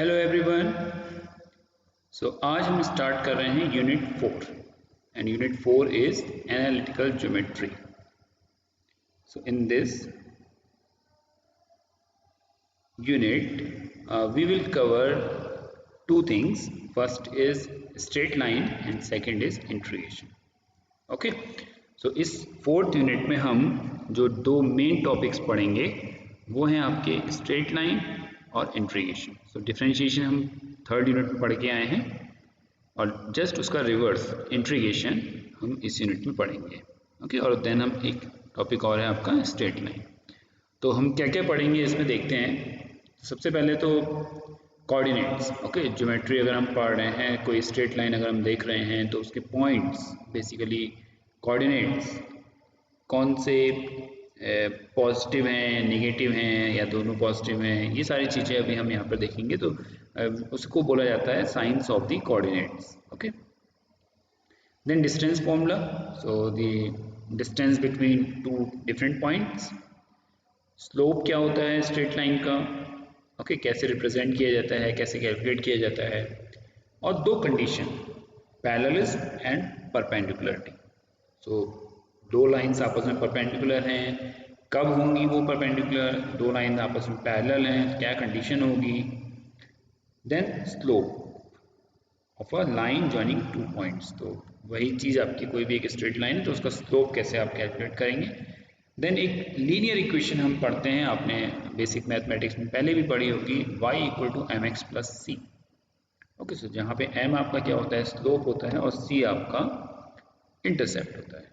Hello everyone. आज हम start कर रहे हैं unit 4 and unit 4 is analytical geometry. In this unit we will cover two things. First is straight line and second is integration. Okay, इस fourth unit में हम जो दो मेन टॉपिक्स पढ़ेंगे वो हैं आपके स्ट्रेट लाइन और इंटीग्रेशन। डिफरेंशिएशन हम थर्ड यूनिट में पढ़ के आए हैं और जस्ट उसका रिवर्स इंटीग्रेशन हम इस यूनिट में पढ़ेंगे। ओके, और देन हम एक टॉपिक और है आपका स्ट्रेट लाइन। तो हम क्या क्या पढ़ेंगे इसमें देखते हैं। सबसे पहले तो कोऑर्डिनेट्स। ओके, ज्योमेट्री अगर हम पढ़ रहे हैं, कोई स्ट्रेट लाइन अगर हम देख रहे हैं तो उसके पॉइंट्स बेसिकली कोऑर्डिनेट्स कौन से पॉजिटिव हैं, नेगेटिव हैं या दोनों पॉजिटिव हैं, ये सारी चीज़ें अभी हम यहाँ पर देखेंगे। तो उसको बोला जाता है science of the coordinates. Okay, then distance formula. The distance between two different points. Slope क्या होता है स्ट्रेट लाइन का, ओके, कैसे रिप्रेजेंट किया जाता है, कैसे कैलकुलेट किया जाता है। और दो कंडीशन, पैरेललिज्म एंड परपेंडिकुलरिटी। दो लाइंस आपस में परपेंडिकुलर हैं, कब होंगी वो परपेंडिकुलर, दो लाइन आपस में पैरेलल हैं, क्या कंडीशन होगी। Then slope of a line joining two points. तो वही चीज़ आपकी कोई भी एक स्ट्रेट लाइन है तो उसका स्लोप कैसे आप कैलकुलेट करेंगे। देन एक लीनियर इक्वेशन हम पढ़ते हैं, आपने बेसिक मैथमेटिक्स में पहले भी पढ़ी होगी, y equal to m x plus c. Okay, जहाँ पे m आपका क्या होता है, स्लोप होता है, और c आपका इंटरसेप्ट होता है।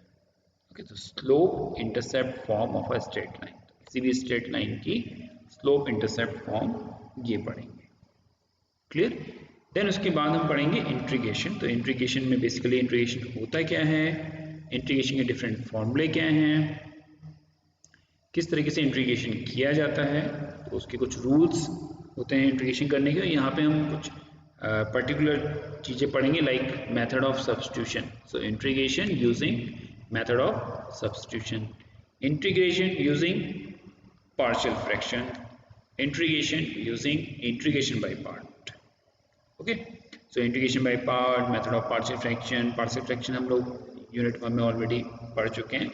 ओके, तो slope intercept form of a straight line, किसी भी स्ट्रेट लाइन की स्लोप इंटरसेप्ट फॉर्म ये पढ़ेंगे। क्लियर। देन उसके बाद हम पढ़ेंगे इंटीग्रेशन। तो इंटीग्रेशन में बेसिकली इंटीग्रेशन होता क्या है, इंटीग्रेशन के डिफरेंट फॉर्मूले क्या हैं, किस तरीके से इंटीग्रेशन किया जाता है, तो उसके कुछ रूल्स होते हैं इंटीग्रेशन करने के। यहाँ पे हम कुछ पर्टिकुलर चीज़ें पढ़ेंगे like method of substitution. Integration using method of substitution, integration using partial fraction, integration using integration by part. Okay, integration by part, method of partial fraction हम लोग यूनिट 1 में ऑलरेडी पढ़ चुके हैं।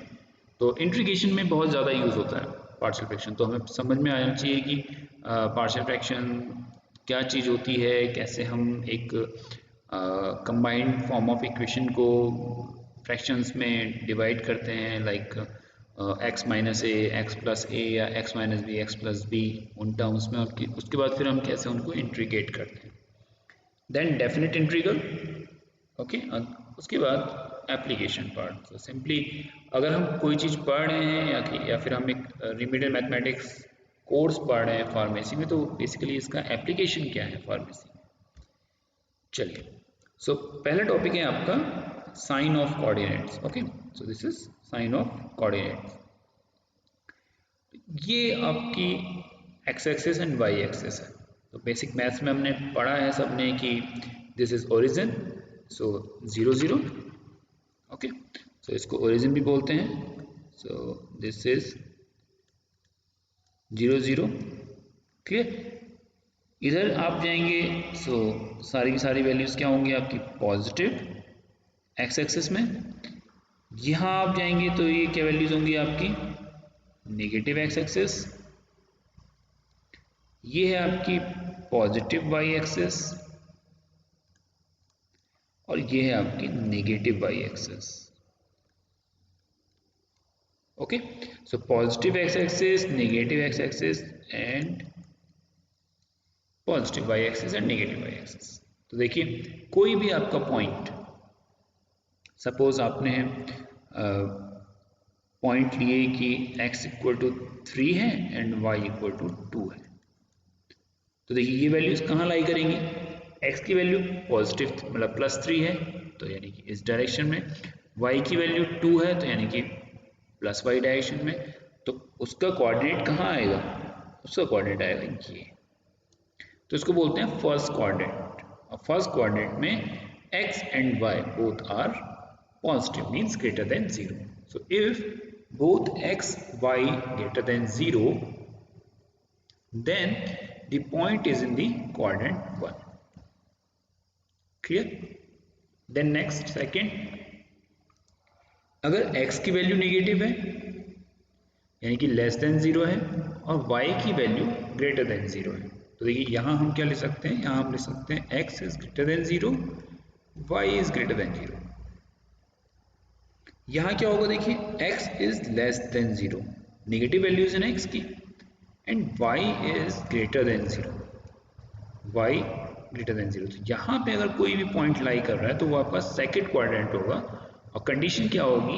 तो इंटीग्रेशन में बहुत ज़्यादा यूज़ होता है पार्शियल फ्रैक्शन। तो हमें समझ में आना चाहिए कि पार्शियल फ्रैक्शन क्या चीज़ होती है, कैसे हम एक कंबाइंड फॉर्म ऑफ इक्वेशन को फ्रैक्शंस में डिवाइड करते हैं, like x minus a, x plus a या x minus b, x plus b, उन टर्म्स में। उसके बाद फिर हम कैसे उनको इंटीग्रेट करते हैं। Then definite integral. ओके, उसके बाद एप्लीकेशन पार्ट। तो सिंपली अगर हम कोई चीज़ पढ़ रहे हैं या फिर हम एक रिमेडियल मैथमेटिक्स कोर्स पढ़ रहे हैं फार्मेसी में, तो बेसिकली इसका एप्लीकेशन क्या है फार्मेसी में। चलिए, पहला टॉपिक है आपका sign of coordinates. Okay, this is sign of coordinates. ये आपकी x axis and y axis है। तो बेसिक मैथ्स में हमने पढ़ा है सबने कि दिस इज ओरिजिन, 0 0। ओके, इसको ओरिजिन भी बोलते हैं। This is 0 0। क्लियर। इधर आप जाएंगे सारी की सारी वैल्यूज क्या होंगी आपकी पॉजिटिव एक्स एक्सिस में। यहाँ आप जाएंगे तो ये क्या वैल्यूज होंगी आपकी नेगेटिव एक्स एक्सिस। ये है आपकी पॉजिटिव वाई एक्सिस और ये है आपकी negative y axis. Okay, positive x axis, negative x axis and positive y axis and negative y axis. तो देखिए, कोई भी आपका पॉइंट, सपोज आपने पॉइंट लिए कि x इक्वल टू 3 है एंड y इक्वल टू 2 है। तो देखिए ये वैल्यूज कहाँ लाई करेंगी, x की वैल्यू पॉजिटिव मतलब +3 है तो यानी कि इस डायरेक्शन में, y की वैल्यू 2 है तो यानी कि +y डायरेक्शन में। तो उसका कोऑर्डिनेट कहाँ आएगा, उसका कोऑर्डिनेट आएगा ये। तो इसको बोलते हैं फर्स्ट कोऑर्डिनेट। और फर्स्ट कोऑर्डिनेट में x and y both are positive, means greater than 0। So if both x y greater than 0, then the point is in the quadrant 1. Clear? Then next second, अगर x की value negative है यानी कि less than 0 है और y की value greater than 0 है, तो देखिए यहाँ हम क्या ले सकते हैं, यहाँ हम ले सकते हैं x is greater than 0, y is greater than 0। यहाँ क्या होगा देखिए, x is less than 0, negative values है ना x की, and y is greater than 0, y greater than 0। तो यहाँ पे अगर कोई भी पॉइंट लाई कर रहा है तो वो आपका सेकंड क्वाड्रेंट होगा और कंडीशन क्या होगी,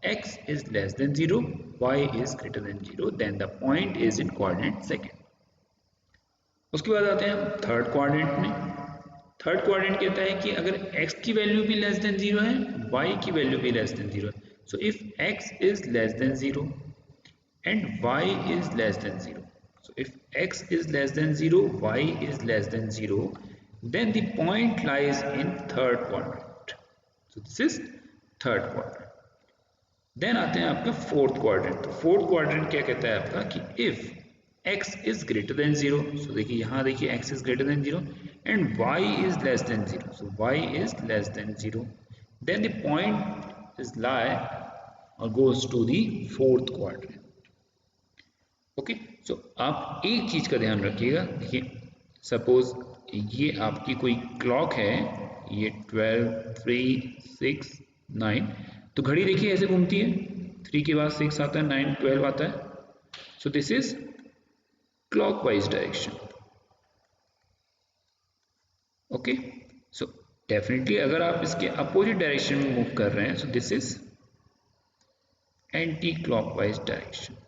x is less than 0, y is greater than 0, then the point is in quadrant second. उसके बाद आते हैं हम थर्ड क्वाड्रेंट में। थर्ड क्वाड्रेंट कहता है कि अगर x की वैल्यू भी लेस देन 0 है, y की वैल्यू भी लेस देन 0 है, so if x is less than 0 and y is less than 0, so if x is less than 0, y is less than 0, then the point lies in third quadrant. So this is third quadrant. Then आते हैं आपका fourth quadrant। तो fourth quadrant क्या कहता है आपका कि if x is greater than 0, so देखिए यहाँ देखिए x is greater than 0 and y is less than 0, so y is less than 0, then the point is lie or goes to the fourth quadrant. Okay, so आप एक चीज का ध्यान रखिएगा, देखिए सपोज ये आपकी कोई क्लॉक है, ये 12, 3, 6, 9, तो घड़ी देखिए ऐसे घूमती है, 3 के बाद 6 आता है, 9, 12 आता है, so this is clockwise direction. Okay, so definitely अगर आप इसके अपोजिट डायरेक्शन में मूव कर रहे हैं, सो this is anti clockwise direction.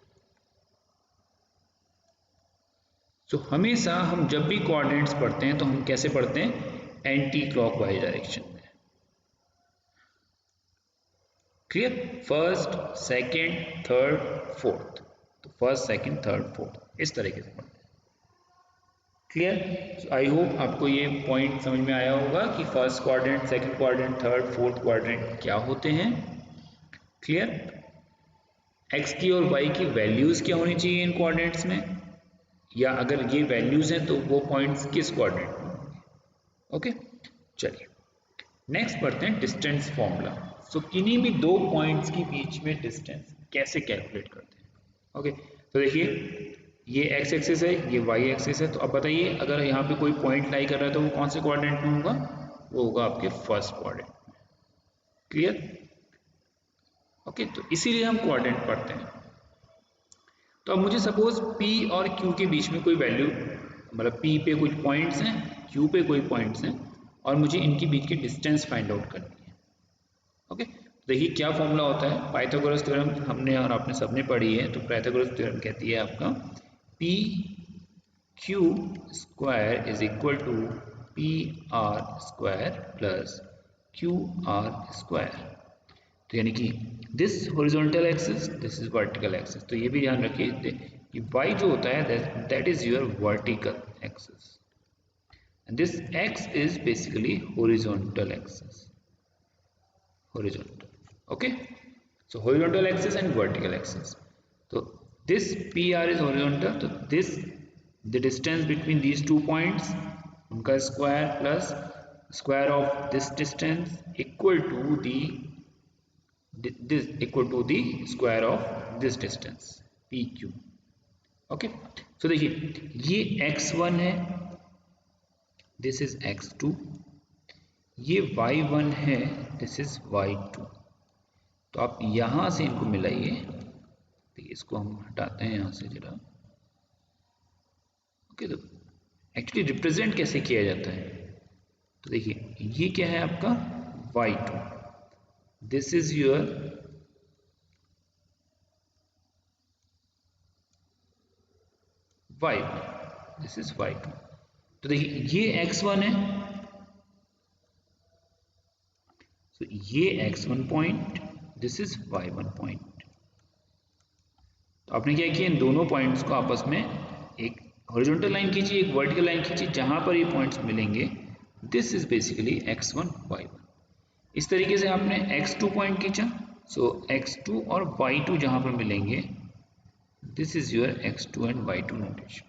तो हमेशा हम जब भी कोऑर्डिनेट्स पढ़ते हैं तो हम कैसे पढ़ते हैं, एंटी क्लॉकवाइज डायरेक्शन में। Clear? First, second, third, fourth, तो फर्स्ट, सेकंड, थर्ड, फोर्थ, इस तरीके से पढ़ते हैं। क्लियर? आई होप आपको ये पॉइंट समझ में आया होगा कि first quadrant, second quadrant, third, fourth quadrant क्या होते हैं। क्लियर? एक्स की और वाई की वैल्यूज क्या होनी चाहिए इन क्वाड्रेंट्स में, या अगर ये वैल्यूज हैं तो वो पॉइंट्स किस क्वाड्रेंट में होंगे। ओके, चलिए नेक्स्ट पढ़ते हैं डिस्टेंस फॉर्मूला। सो किन्हीं भी दो पॉइंट्स के बीच में डिस्टेंस कैसे कैलकुलेट करते हैं। ओके, तो देखिए ये एक्स एक्सिस है, ये वाई एक्सिस है, तो अब बताइए अगर यहाँ पे कोई पॉइंट लाई कर रहा है तो वो कौन से क्वाड्रेंट में होगा, वो होगा आपके फर्स्ट क्वाड्रेंट में। क्लियर? ओके, तो इसीलिए हम क्वाड्रेंट पढ़ते हैं। तो अब मुझे सपोज P और Q के बीच में कोई वैल्यू, मतलब P पे कुछ पॉइंट्स हैं, Q पे कोई पॉइंट्स हैं, और मुझे इनके बीच की डिस्टेंस फाइंड आउट करनी है। ओके, देखिए क्या फॉर्मूला होता है, पाइथागोरस थ्योरम हमने और आपने सबने पढ़ी है। तो पाइथागोरस थ्योरम कहती है आपका P Q square is equal to P R square plus Q R square. तो यानी कि this horizontal axis, this is vertical axis. तो ये भी ध्यान रखिए कि y जो होता है that is your vertical axis and this x is basically horizontal axis, horizontal. Okay, so horizontal axis and vertical axis. तो दिस PR इज हॉरिजॉन्टल, तो this the distance between these two points, उनका square plus square of this distance equal to the this equal to the square of this distance PQ। Okay, so देखिए ये x1 है, this is x2, ये y1 है, this is y2। तो आप यहां से इनको मिलाइए, देखिए इसको हम हटाते हैं यहां से जरा। ओके, तो एक्चुअली रिप्रेजेंट कैसे किया जाता है, तो देखिए ये क्या है आपका y2, this is your y1, this is y2। तो देखिए ये x1 है, तो ये x1 point, this is y1 point. तो आपने क्या किया, इन दोनों पॉइंट्स को आपस में एक हॉरिजॉन्टल लाइन खींची, एक वर्टिकल लाइन खींची, जहां पर ये पॉइंट्स मिलेंगे this is basically x1 y1। इस तरीके से आपने x2 पॉइंट खींचा, सो x2 और y2 जहां पर मिलेंगे this is your x2 and y2 notation.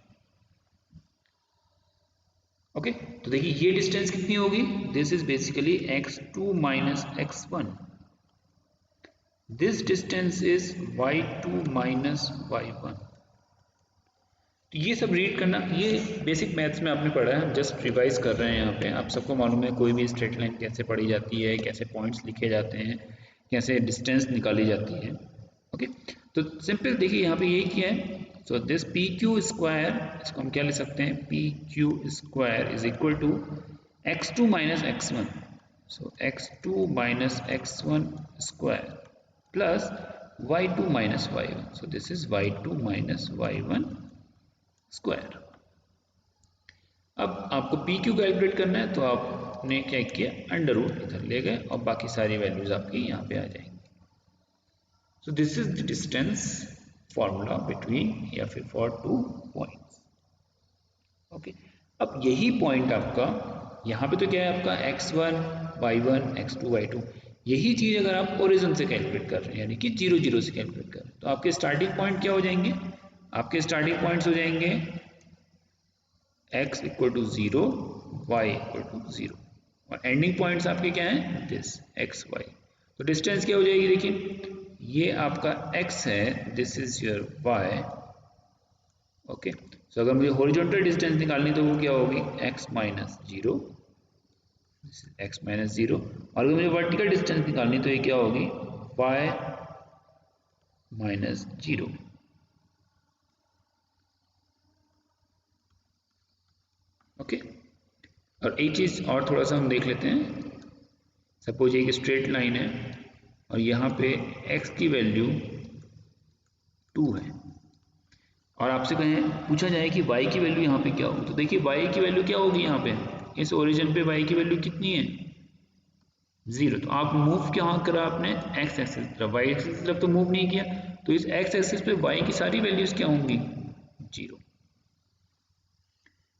Okay, तो देखिए ये डिस्टेंस कितनी होगी, this is basically x2 minus x1, this distance is y2 minus y1। तो ये सब रीड करना, ये बेसिक मैथ्स में आपने पढ़ा है, हम जस्ट रिवाइज कर रहे हैं यहाँ पे। आप सबको मालूम है कोई भी स्ट्रेट लाइन कैसे पढ़ी जाती है, कैसे पॉइंट्स लिखे जाते हैं, कैसे डिस्टेंस निकाली जाती है। ओके, तो सिंपल देखिए यहाँ पे यही किया है। So this p q square, इसको हम क्या लिख सकते हैं, p q square is equal to x2 minus x1, so x2 minus x1 square plus y2 minus y1, so this is y2 minus y1 square. अब आपको पी क्यू कैलकुलेट करना है, तो आपने क्या किया, अंडर रूट इधर ले गए और बाकी सारी वैल्यूज आपकी यहाँ पे आ जाएंगी। सो this is the distance formula between या फिर फॉर टू पॉइंट्स। ओके, अब यही पॉइंट आपका यहाँ पे तो क्या है आपका x1 y1 x2 y2, यही चीज अगर आप ओरिजिन से कैलकुलेट कर रहे हैं यानी कि 0 0 से कैलकुलेट कर रहे हैं, तो आपके स्टार्टिंग पॉइंट क्या हो जाएंगे, आपके स्टार्टिंग पॉइंट्स हो जाएंगे x equal to 0, y equal to 0 और एंडिंग पॉइंट्स आपके क्या हैं, दिस x y। तो डिस्टेंस क्या हो जाएगी, देखिए ये आपका x है, this is your y। Okay, so अगर मुझे हॉरिजॉन्टल डिस्टेंस निकालनी तो वो क्या होगी, x माइनस 0, x माइनस 0, और अगर मुझे वर्टिकल डिस्टेंस निकालनी तो ये क्या होगी, y माइनस 0। ओके, और एक चीज और थोड़ा सा हम देख लेते हैं। सपोज एक स्ट्रेट लाइन है और यहाँ पे x की वैल्यू 2 है और आपसे कहें, पूछा जाए कि y की वैल्यू यहाँ पे क्या होगी, तो देखिए y की वैल्यू क्या होगी, यहाँ पे इस ओरिजिन पे y की वैल्यू कितनी है, 0। तो आप मूव क्या करा आपने, x एक्सिस तरफ, y एक्सिस तरफ तो मूव नहीं किया, तो इस x एक्सिस पे y की सारी वैल्यूज क्या होंगी, 0।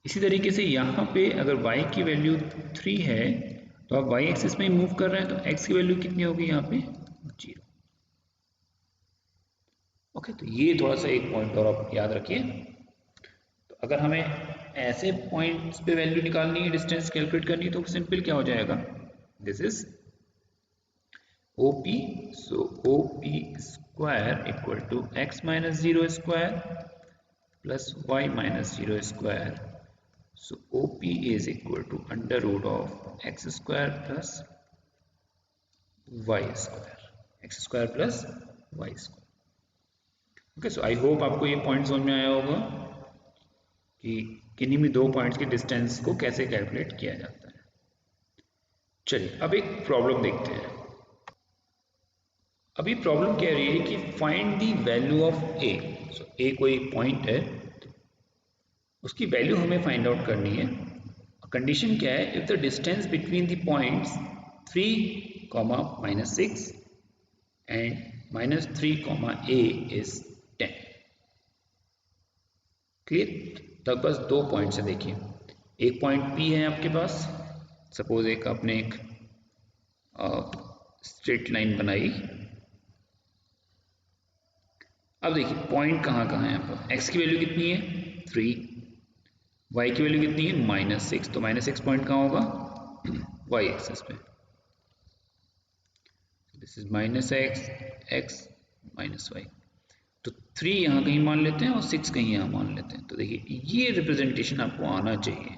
इसी तरीके से यहाँ पे अगर y की वैल्यू 3 है तो आप y एक्सिस में ही मूव कर रहे हैं, तो x की वैल्यू कितनी होगी यहाँ पे, 0। ओके, तो ये थोड़ा सा एक पॉइंट और आप याद रखिए। तो अगर हमें ऐसे पॉइंट्स पे वैल्यू निकालनी है, डिस्टेंस कैलकुलेट करनी है, तो सिंपल क्या हो जाएगा, this is OP, so OP square equal to x minus 0 square plus y minus 0 square, so OP is equal to under root of x square plus y square, x square plus y square। Okay, so I hope आपको ये point समझ में आया होगा कि किन्हीं भी दो पॉइंट्स के डिस्टेंस को कैसे कैलकुलेट किया जाता है। चलिए अब एक प्रॉब्लम देखते हैं। अभी प्रॉब्लम कह रही है कि फाइंड द वैल्यू ऑफ ए। सो ए कोई पॉइंट है, उसकी वैल्यू हमें फाइंड आउट करनी है। कंडीशन क्या है, if the distance between the points 3, -6 and -3, a is 10। Clear, तब बस दो पॉइंट्स है, देखिए एक पॉइंट P है आपके पास, सपोज एक आपने एक स्ट्रेट लाइन बनाई। अब देखिए पॉइंट कहाँ कहाँ है, यहाँ पर x की वैल्यू कितनी है, 3, y की वैल्यू कितनी है, -6, तो -6 पॉइंट कहाँ होगा, y एक्सिस पे, this is -x, x -y। तो 3 यहाँ कहीं मान लेते हैं और 6 कहीं यहाँ मान लेते हैं, तो देखिए ये रिप्रेजेंटेशन आपको आना चाहिए।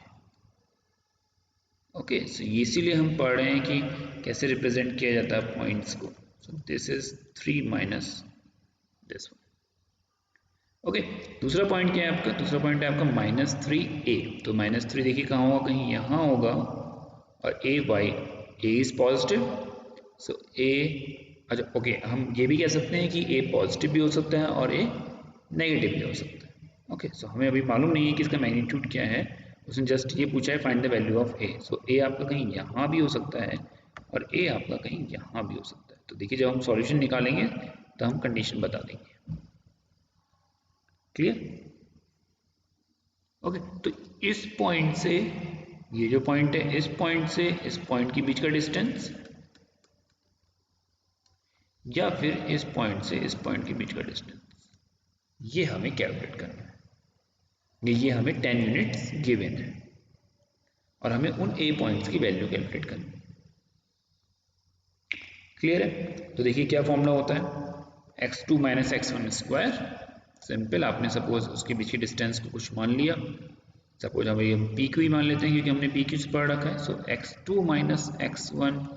ओके, सो इसीलिए हम पढ़ रहे हैं कि कैसे रिप्रेजेंट किया जाता है पॉइंट्स को। सो this is 3 minus this one. Okay, दूसरा पॉइंट क्या है आपका, दूसरा पॉइंट है आपका -3a, तो -3 देखिए कहाँ होगा, कहीं यहाँ होगा, और a is positive, so a, अच्छा ओके, हम ये भी कह सकते हैं कि a पॉजिटिव भी हो सकता है और a नेगेटिव भी हो सकता है। ओके, सो हमें अभी मालूम नहीं है कि इसका मैग्नीट्यूड क्या है, उसने जस्ट ये पूछा है find the value of a। So a आपका कहीं यहाँ भी हो सकता है और a आपका कहीं यहाँ भी हो सकता है। तो देखिए जब हम सॉल्यूशन निकालेंगे तो हम कंडीशन बता देंगे। क्लियर, ओके, तो इस पॉइंट से, ये जो पॉइंट है, इस पॉइंट से इस पॉइंट के बीच का डिस्टेंस, या फिर इस पॉइंट से इस पॉइंट के बीच का डिस्टेंस, ये हमें कैलकुलेट करना है। ये हमें 10 यूनिट्स गिवन है। और हमें उन ए पॉइंट्स की वैल्यू कैलकुलेट करनी। क्लियर है? तो देखिए क्या फॉर्मूला होता है, x2 minus x1 square. Simple, आपने सपोज उसके बीच की डिस्टेंस को कुछ मान लिया, सपोज हम ये पी क्यू ही मान लेते हैं क्योंकि हमने पी क्यू से पढ़ रखा है। सो x2 minus x1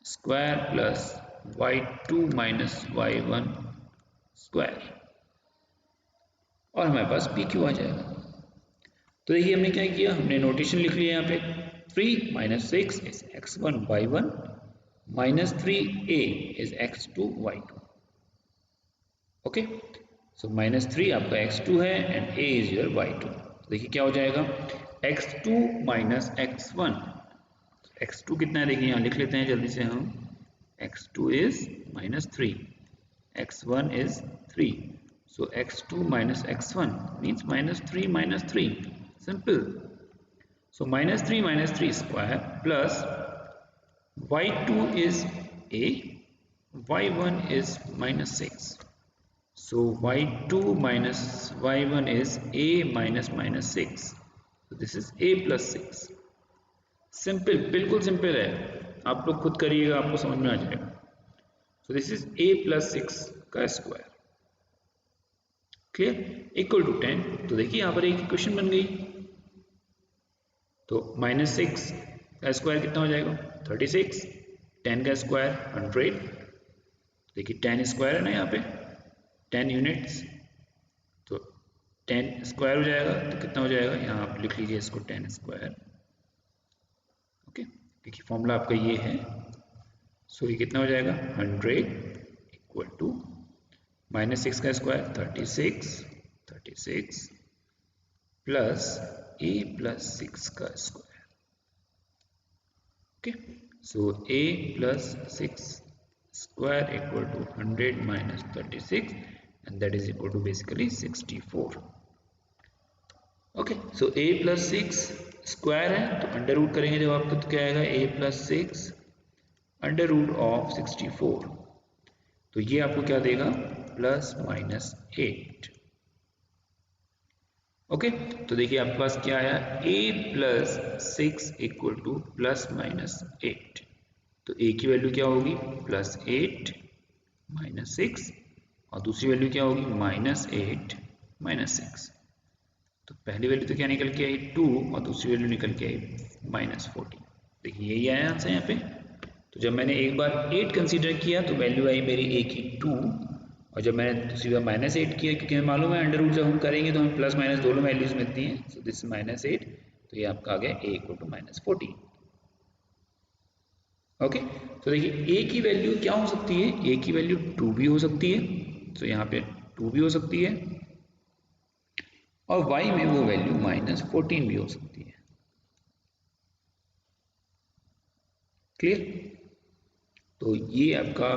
square plus y2 minus y1 square, और हमारे पास पी क्यू आ जाएगा। तो देखिए हमने क्या किया, हमने नोटेशन लिख लिया यहाँ पे 3 minus 6 is x1 y1 minus 3a is x2 y2. Okay, so minus 3 आपका x2 है and a is your y2। देखिए क्या हो जाएगा, x2 माइनस x1, x2 कितना है देखिए यहाँ लिख लेते हैं जल्दी से हम, x2 is minus 3, x1 is 3, so x2 minus x1 means minus 3 minus 3, simple. So minus 3 square plus y2 is a, y1 is minus 6, so y2 minus y1 is a minus minus 6, so this is a plus 6. Simple, बिल्कुल simple है, आप लोग खुद करिएगा आपको समझ में आ जाएगा। सो दिस इज a प्लस 6 का स्क्वायर, क्लियर, इक्वल टू 10। तो देखिए यहाँ पर एक इक्वेशन बन गई। तो माइनस 6 का स्क्वायर कितना हो जाएगा 36, 10 का स्क्वायर 100, देखिए 10 स्क्वायर है ना यहाँ पे 10 यूनिट्स, तो 10 स्क्वायर हो जाएगा तो कितना हो जाएगा, यहाँ आप लिख लीजिए इसको 10 स्क्वायर। ओके, देखिए फॉर्मूला आपका ये है। सो ये कितना हो जाएगा 100 इक्वल टू माइनस 6 का स्क्वायर 36 प्लस a प्लस 6 का square. Okay, so a plus 6 square equal to 100 minus 36 and that is equal to basically 64. Okay, so a plus 6 square है तो अंडर रूट करेंगे जब आपको तो क्या आएगा a plus 6 under root of 64, तो ये आपको क्या देगा प्लस माइनस 8। ओके, तो देखिए आपके पास क्या आया a plus 6 equal two plus minus 8, तो a की वैल्यू क्या होगी प्लस 8 माइनस 6 और दूसरी वैल्यू क्या होगी माइनस 8 माइनस 6। तो पहली वैल्यू तो क्या निकल के आई 2 और दूसरी वैल्यू निकल के आई माइनस 14। देखिए यही आया आंसर यहाँ पे। तो जब मैंने एक बार 8 कंसीडर किया तो वैल्यू आई मेरी a की 2, और जब मैंने दूसरी बार माइनस 8 किया क्योंकि हमें मालूम है अंडर रूट जब हम करेंगे तो हमें प्लस माइनस दोनों वैल्यूज मिलती हैं। सो दिस माइनस 8, तो ये आपका आ गया a equal to minus 14। Okay, तो देखिए a की वैल्यू क्या हो सकती है, a की वैल्यू 2 भी हो सकती है, तो यहाँ पे 2 भी हो सकती है, और y में वो वैल्यू माइनस 14 भी हो सकती है। क्लियर? तो ये आपका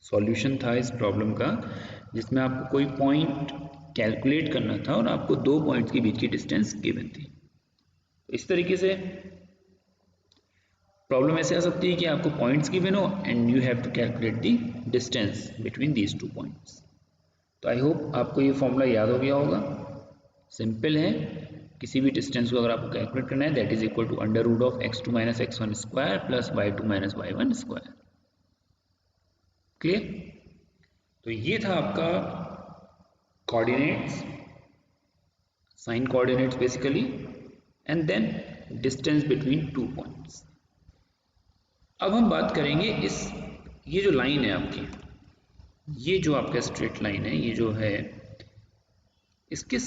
सॉल्यूशन था इस प्रॉब्लम का, जिसमें आपको कोई पॉइंट कैलकुलेट करना था और आपको दो पॉइंट्स के बीच की डिस्टेंस गिवन थी। तो इस तरीके से प्रॉब्लम ऐसे आ सकती है कि आपको पॉइंट्स गिवन हो and you have to calculate the distance between these two points. तो आई होप आपको ये फॉर्मूला याद हो गया होगा। सिंपल है, किसी भी डिस्टेंस को अगर आपको कैलकुलेट करना है that is equal to under root of x2 minus x1 square plus y2 minus y1 square. Clear? तो ये था आपका coordinates, sign coordinates basically, and then distance between two points. अब हम बात करेंगे ये जो लाइन है आपकी, ये जो आपका स्ट्रेट लाइन है, ये जो है इसके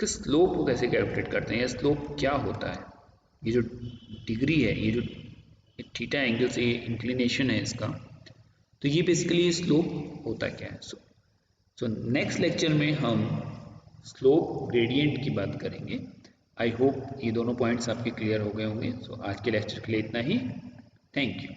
स्लोप को कैसे कैलकुलेट करते हैं, या स्लोप क्या होता है, ये जो डिग्री है, ये जो थीटा एंगल से इंक्लिनेशन है इसका, तो ये बेसिकली स्लोप होता क्या है। सो नेक्स्ट लेक्चर में हम स्लोप ग्रेडियंट की बात करेंगे। आई होप ये दोनों पॉइंट्स आपके क्लियर हो गए होंगे। सो आज के लेक्चर के लिए इतना ही। Thank you.